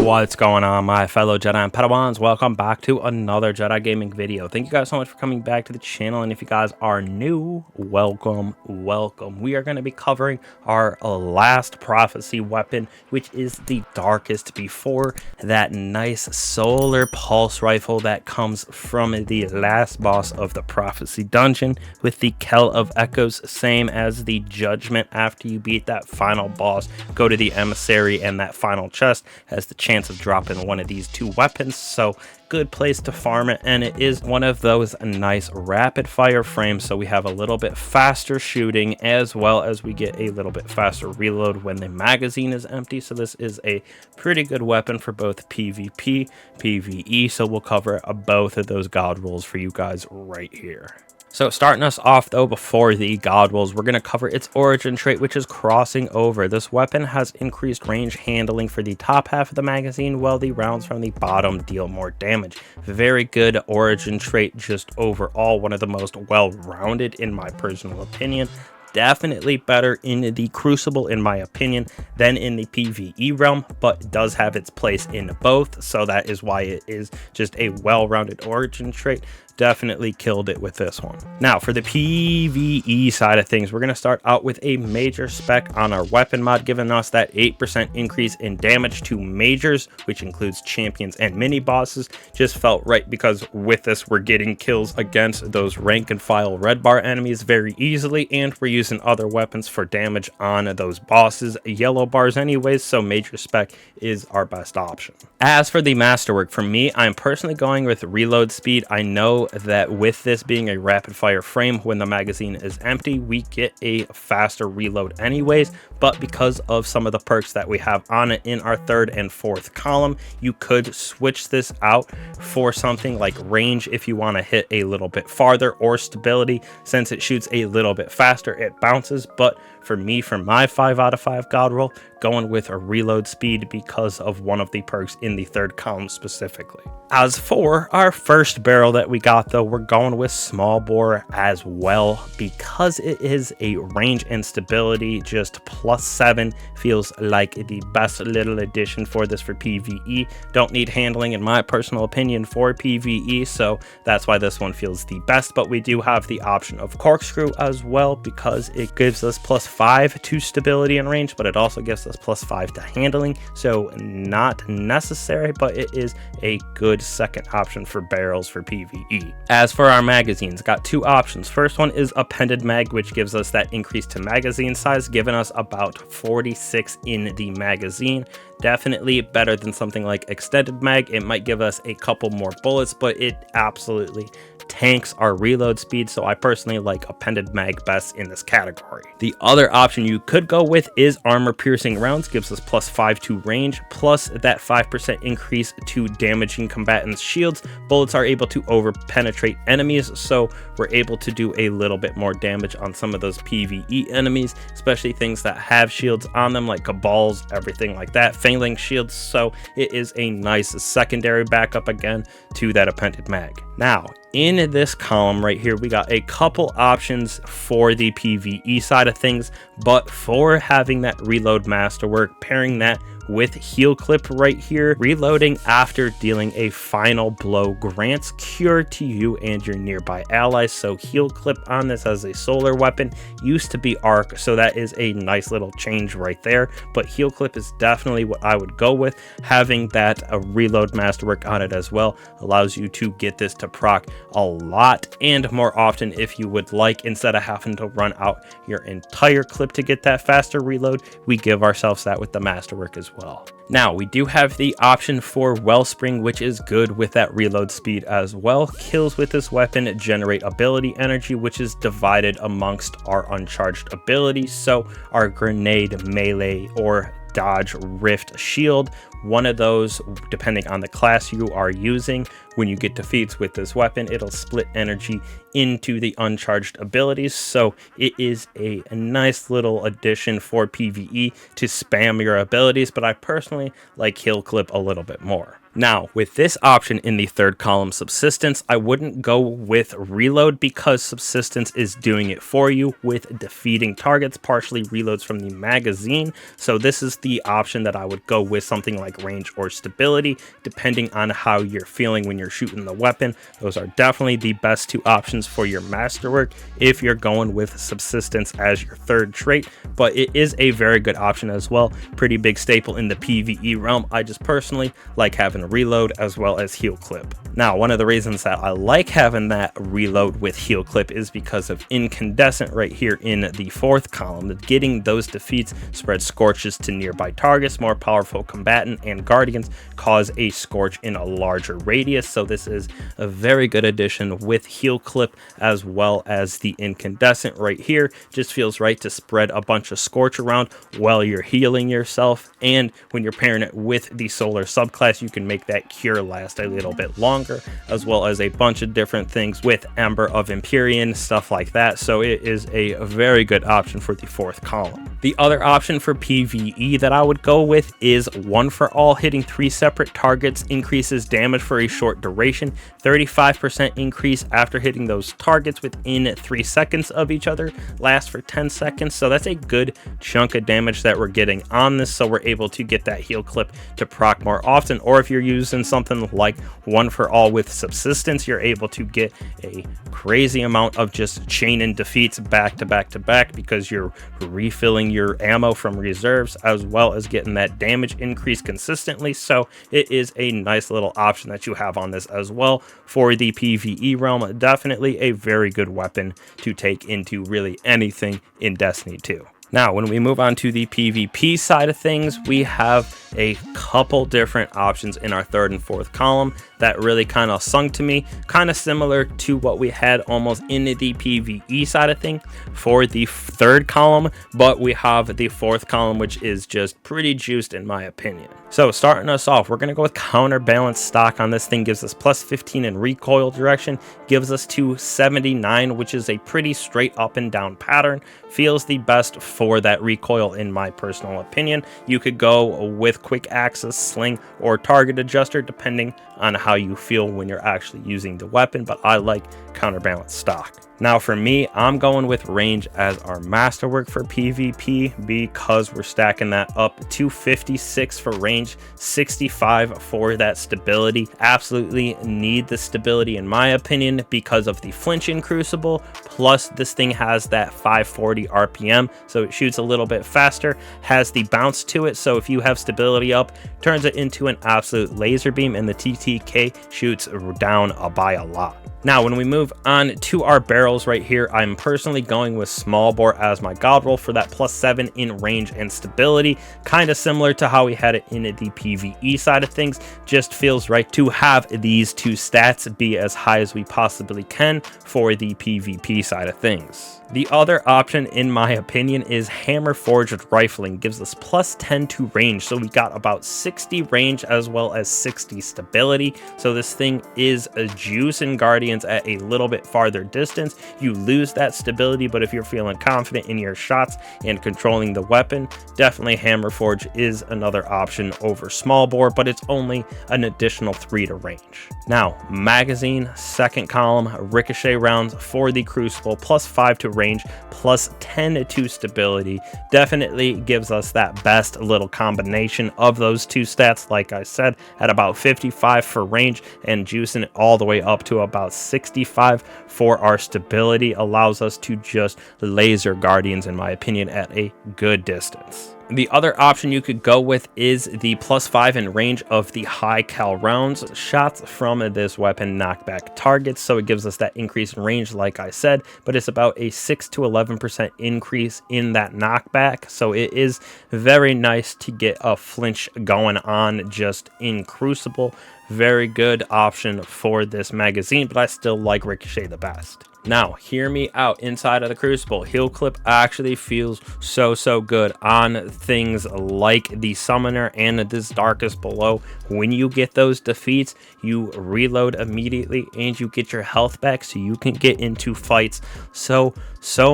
What's going on, my fellow Jedi and Padawans? Welcome back to another Jedi gaming video. Thank you guys so much for coming back to the channel, and if you guys are new, welcome. We are going to be covering our last prophecy weapon, which is the darkest before, that nice solar pulse rifle that comes from the last boss of the prophecy dungeon with the Kell of Echoes, same as the judgment. After you beat that final boss, go to the emissary, and that final chest has the chance of dropping one of these two weapons, so good place to farm it. And it is one of those nice rapid fire frames, so we have a little bit faster shooting as well as we get a little bit faster reload when the magazine is empty. So this is a pretty good weapon for both PvP, PvE, so we'll cover both of those god rolls for you guys right here. So starting us off though, before the god rolls, we're going to cover its origin trait, which is crossing over. This weapon has increased range handling for the top half of the magazine, while the rounds from the bottom deal more damage. Very good origin trait, just overall one of the most well-rounded in my personal opinion. Definitely better in the Crucible, in my opinion, than in the PvE realm, but does have its place in both, so that is why it is just a well-rounded origin trait. Definitely killed it with this one. Now for the PvE side of things, we're going to start out with a major spec on our weapon mod, giving us that 8% increase in damage to majors, which includes champions and mini bosses. Just felt right because with this we're getting kills against those rank and file red bar enemies very easily, and we're using other weapons for damage on those bosses, yellow bars anyways, so major spec is our best option. As for the masterwork, for me, I'm personally going with reload speed. I know that with this being a rapid fire frame, when the magazine is empty, we get a faster reload anyways, but because of some of the perks that we have on it in our third and fourth column, you could switch this out for something like range if you want to hit a little bit farther, or stability. Since it shoots a little bit faster, it bounces, but for me, for my 5 out of 5 god roll, going with a reload speed because of one of the perks in the third column specifically. As for our first barrel that we got though, we're going with small bore as well, because it is a range and stability just +7 feels like the best little addition for this for PvE. Don't need handling in my personal opinion for PvE, so that's why this one feels the best. But we do have the option of corkscrew as well, because it gives us +5 to stability and range, but it also gives us +5 to handling, so not necessary, but it is a good second option for barrels for PvE. As for our magazines, got two options. First one is appended mag, which gives us that increase to magazine size, giving us about 46 in the magazine. Definitely better than something like extended mag. It might give us a couple more bullets, but it absolutely tanks our reload speed, so I personally like appended mag best in this category. The other option you could go with is armor piercing rounds, gives us +5 to range, plus that 5% increase to damaging combatants' shields. Bullets are able to over penetrate enemies, so we're able to do a little bit more damage on some of those PvE enemies, especially things that have shields on them like Cabals, everything like that, Failing shields, so it is a nice secondary backup again to that appended mag. Now in this column right here, we got a couple options for the PvE side of things, but for having that reload masterwork, pairing that with heal clip right here, reloading after dealing a final blow grants cure to you and your nearby allies. So heal clip on this as a solar weapon used to be arc, so that is a nice little change right there, but heal clip is definitely what I would go with. Having that reload masterwork on it as well allows you to get this to proc a lot and more often if you would like. Instead of having to run out your entire clip to get that faster reload, we give ourselves that with the masterwork as well. Now we do have the option for Wellspring, which is good with that reload speed as well. Kills with this weapon generate ability energy, which is divided amongst our uncharged abilities, so our grenade, melee, or dodge, rift, shield, one of those depending on the class you are using. When you get defeats with this weapon, it'll split energy into the uncharged abilities, so it is a nice little addition for PvE to spam your abilities, but I personally like heal clip a little bit more. Now, with this option in the third column, subsistence, I wouldn't go with reload because subsistence is doing it for you with defeating targets, partially reloads from the magazine. So this is the option that I would go with, something like like range or stability, depending on how you're feeling when you're shooting the weapon. Those are definitely the best two options for your masterwork if you're going with subsistence as your third trait, but it is a very good option as well. Pretty big staple in the PvE realm. I just personally like having a reload as well as heal clip. Now, one of the reasons that I like having that reload with heal clip is because of incandescent right here in the fourth column. Getting those defeats spreads scorches to nearby targets. More powerful combatant and guardians cause a scorch in a larger radius, so this is a very good addition with heal clip as well as the incandescent right here. Just feels right to spread a bunch of scorch around while you're healing yourself, and when you're pairing it with the solar subclass, you can make that cure last a little bit longer, as well as a bunch of different things with Ember of Empyrean, stuff like that. So it is a very good option for the fourth column. The other option for PvE that I would go with is One for All. Hitting 3 separate targets increases damage for a short duration, 35% increase after hitting those targets within 3 seconds of each other, lasts for 10 seconds. So that's a good chunk of damage that we're getting on this, so we're able to get that heal clip to proc more often. Or if you're using something like One for All with subsistence, you're able to get a crazy amount of just chaining defeats back to back to back, because you're refilling your ammo from reserves as well as getting that damage increase consistently. So it is a nice little option that you have on this as well for the PvE realm. Definitely a very good weapon to take into really anything in Destiny 2. Now, when we move on to the PvP side of things, we have a couple different options in our third and fourth column that really kind of sung to me, kind of similar to what we had almost in the PvE side of thing for the third column, but we have the fourth column, which is just pretty juiced in my opinion. So starting us off, we're going to go with counterbalance stock on this thing. Gives us plus 15 in recoil direction, gives us 279, which is a pretty straight up and down pattern. Feels the best for that recoil in my personal opinion. You could go with quick access, sling, or target adjuster depending on how you feel when you're actually using the weapon, but I like counterbalance stock. Now for me, I'm going with range as our masterwork for PvP because we're stacking that up to 56 for range, 65 for that stability. Absolutely need the stability in my opinion because of the flinch in Crucible, plus this thing has that 540 RPM, so it shoots a little bit faster, has the bounce to it, so if you have stability up, turns it into an absolute laser beam, and the TTK shoots down by a lot. Now, when we move on to our barrels right here, I'm personally going with small bore as my god roll for that plus 7 in range and stability. Kind of similar to how we had it in the PvE side of things. Just feels right to have these two stats be as high as we possibly can for the PvP side of things. The other option, in my opinion, is hammer forged rifling. Gives us plus 10 to range, so we got about 60 range as well as 60 stability. So this thing is a juice in Guardians at a little bit farther distance. You lose that stability, but if you're feeling confident in your shots and controlling the weapon, definitely hammer forge is another option over small bore, but it's only an additional 3 to range. Now, magazine, second column, ricochet rounds for the Crucible, plus 5 to range, plus 10 to stability. Definitely gives us that best little combination of those two stats, like I said, at about 55 for range and juicing it all the way up to about 65 for our stability. Allows us to just laser Guardians, in my opinion, at a good distance. The other option you could go with is the plus 5 in range of the high cal rounds. Shots from this weapon knock back targets, so it gives us that increase in range, like I said, but it's about a 6 to 11% increase in that knockback. So it is very nice to get a flinch going on just in Crucible. Very good option for this magazine, but I still like Ricochet the best. Now, hear me out. Inside of the Crucible, heal clip actually feels so good on things like the Summoner and this Darkest Below. When you get those defeats, you reload immediately and you get your health back, so you can get into fights so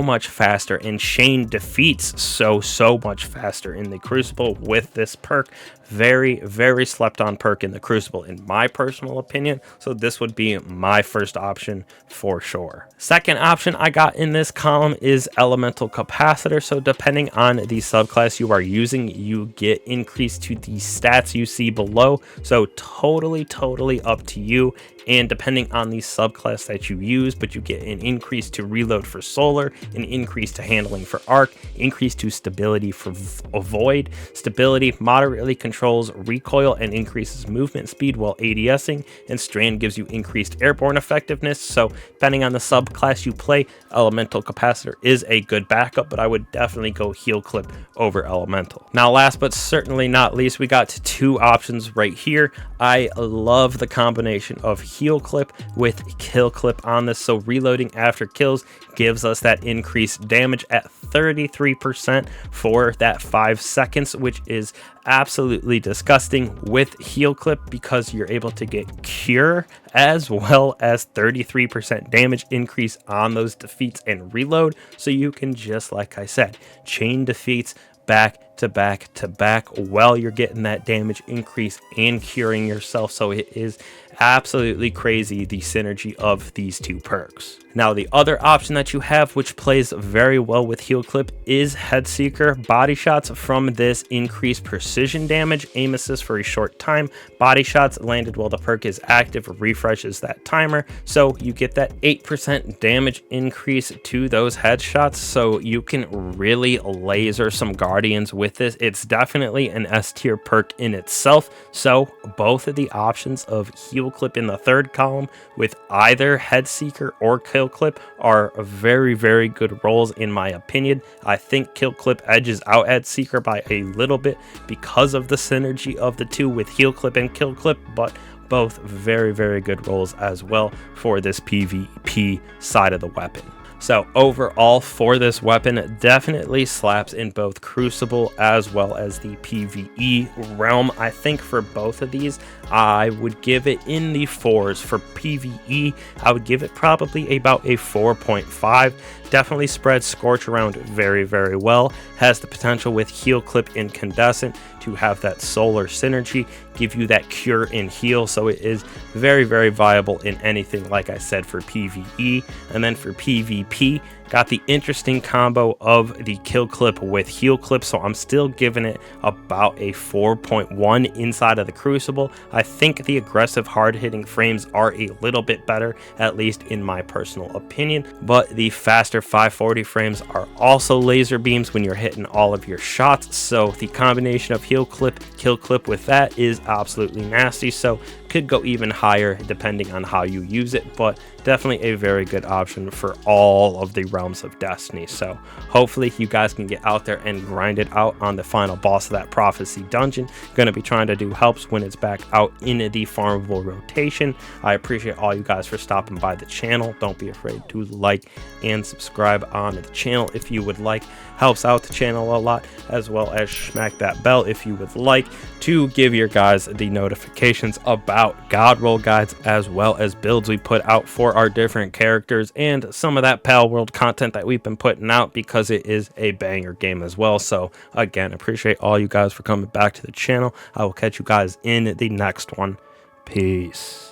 much faster, and Shane defeats so much faster in the Crucible with this perk. very slept on perk in the Crucible in my personal opinion, so this would be my first option for sure. Second option I got in this column is Elemental Capacitor. So depending on the subclass you are using, you get increased to the stats you see below, so totally up to you. And depending on the subclass that you use, but you get an increase to reload for solar, an increase to handling for arc, increase to stability for void. Stability moderately controls recoil and increases movement speed while ADSing, and strand gives you increased airborne effectiveness. So depending on the subclass you play, Elemental Capacitor is a good backup, but I would definitely go heal clip over elemental. Now last but certainly not least, we got two options right here. I love the combination of heal clip with kill clip on this. So reloading after kills gives us that increased damage at 33% for that 5 seconds, which is absolutely disgusting with heal clip because you're able to get cure as well as 33% damage increase on those defeats and reload. So you can, just like I said, chain defeats back to back to back while you're getting that damage increase and curing yourself. So it is absolutely crazy, the synergy of these two perks. Now the other option that you have, which plays very well with heal clip, is Head Seeker. Body shots from this increase precision damage, aim assist for a short time. Body shots landed while the perk is active refreshes that timer, so you get that 8% damage increase to those headshots. So you can really laser some guardians with this. It's definitely an S tier perk in itself. So both of the options of heal clip in the third column with either Head Seeker or kill clip are very good rolls in my opinion. I think kill clip edges out Head Seeker by a little bit because of the synergy of the two with heal clip and kill clip, but both very good rolls as well for this PvP side of the weapon. So overall for this weapon, definitely slaps in both Crucible as well as the PvE realm. I think for both of these, I would give it in the 4s. For PvE, I would give it probably about a 4.5. Definitely spreads Scorch around very well. Has the potential with heal clip incandescent to have that solar synergy, give you that cure and heal. So it is very viable in anything, like I said, for PvE. And then for PvP, got the interesting combo of the kill clip with heal clip, so I'm still giving it about a 4.1 inside of the Crucible. I think the aggressive hard-hitting frames are a little bit better, at least in my personal opinion, but the faster 540 frames are also laser beams when you're hitting all of your shots. So the combination of heal clip, kill clip with that is absolutely nasty. So could go even higher depending on how you use it, but definitely a very good option for all of the realms of Destiny. So hopefully you guys can get out there and grind it out on the final boss of that prophecy dungeon. Going to be trying to do helps when it's back out in the farmable rotation. I appreciate all you guys for stopping by the channel. Don't be afraid to like and subscribe on the channel if you would like. Helps out the channel a lot, as well as smack that bell if you would like to give your guys the notifications about God roll guides as well as builds we put out for our different characters and some of that Pal World content that we've been putting out, because it is a banger game as well. So again, appreciate all you guys for coming back to the channel. I will catch you guys in the next one. Peace.